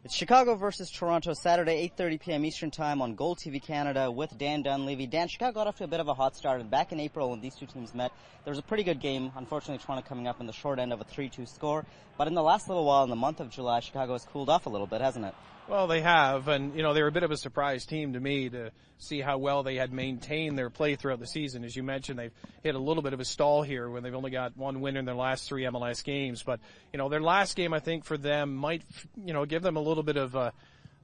It's Chicago versus Toronto, Saturday, 8:30 p.m. Eastern Time on GOLTV Canada with Dan Dunleavy. Dan, Chicago got off to a bit of a hot start, and back in April when these two teams met, there was a pretty good game. Unfortunately, Toronto coming up in the short end of a 3-2 score. But in the last little while, in the month of July, Chicago has cooled off a little bit, hasn't it? Well, they have, and, they were a bit of a surprise team to me to see how well they had maintained their play throughout the season. As you mentioned, they've hit a little bit of a stall here when they've only got one win in their last 3 MLS games. But, their last game, I think, for them might, give them a little bit of a,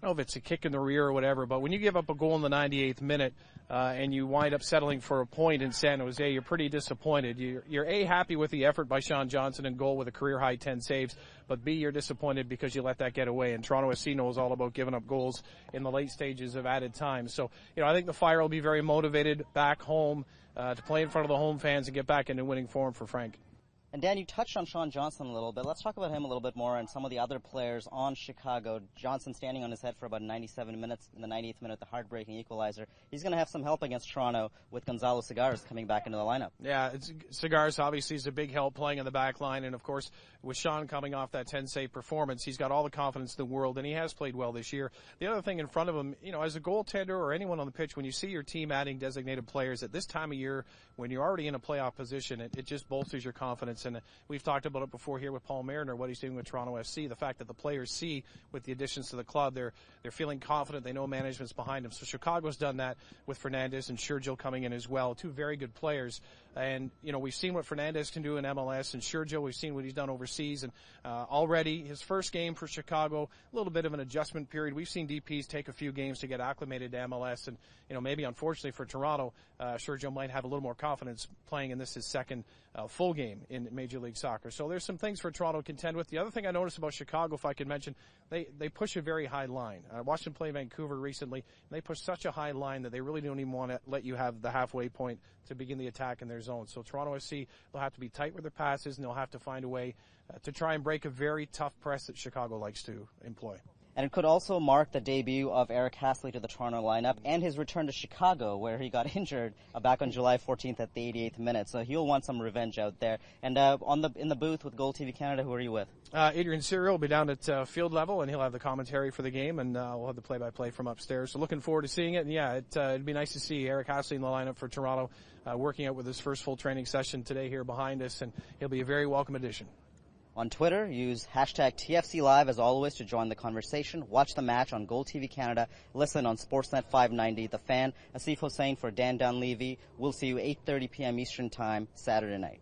I don't know if it's a kick in the rear or whatever, but when you give up a goal in the 98th minute and you wind up settling for a point in San Jose, you're pretty disappointed. You're A, happy with the effort by Sean Johnson in goal with a career-high 10 saves, but B, you're disappointed because you let that get away. And Toronto FC knows all about giving up goals in the late stages of added time. So, I think the Fire will be very motivated back home to play in front of the home fans and get back into winning form for Frank. And Dan, you touched on Sean Johnson a little bit. Let's talk about him a little bit more and some of the other players on Chicago. Johnson standing on his head for about 97 minutes. In the 90th minute, the heartbreaking equalizer. He's going to have some help against Toronto with Gonzalo Cigars coming back into the lineup. Yeah, Cigars obviously is a big help playing in the back line. And, of course, with Sean coming off that 10-save performance, he's got all the confidence in the world, and he has played well this year. The other thing in front of him, as a goaltender or anyone on the pitch, when you see your team adding designated players at this time of year, when you're already in a playoff position, it just bolsters your confidence. And we've talked about it before here with Paul Mariner, what he's doing with Toronto FC, the fact that the players see with the additions to the club, they're feeling confident, they know management's behind them. So Chicago's done that with Fernandez and Sergio coming in as well, two very good players. And, we've seen what Fernandez can do in MLS, and Sergio, we've seen what he's done overseas. And already his first game for Chicago, a little bit of an adjustment period. We've seen DPs take a few games to get acclimated to MLS. And, maybe unfortunately for Toronto, Sergio might have a little more confidence playing in this his second full game in Major League Soccer. So there's some things for Toronto to contend with. The other thing I noticed about Chicago, if I could mention, they push a very high line. I watched them play Vancouver recently, and they push such a high line that they really don't even want to let you have the halfway point to begin the attack in their zone. So Toronto FC, they'll have to be tight with their passes, and they'll have to find a way to try and break a very tough press that Chicago likes to employ. And it could also mark the debut of Eric Hasley to the Toronto lineup and his return to Chicago, where he got injured back on July 14th at the 88th minute. So he'll want some revenge out there. And in the booth with GOLTV Canada, who are you with? Adrian Serial will be down at field level, and he'll have the commentary for the game, and we'll have the play-by-play from upstairs. So looking forward to seeing it. And yeah, it'd be nice to see Eric Hasley in the lineup for Toronto, working out with his first full training session today here behind us, and he'll be a very welcome addition. On Twitter, use hashtag TFC Live as always to join the conversation. Watch the match on GOLTV Canada. Listen on Sportsnet 590. The Fan, Asif Hossain for Dan Dunleavy. We'll see you 8:30 p.m. Eastern Time, Saturday night.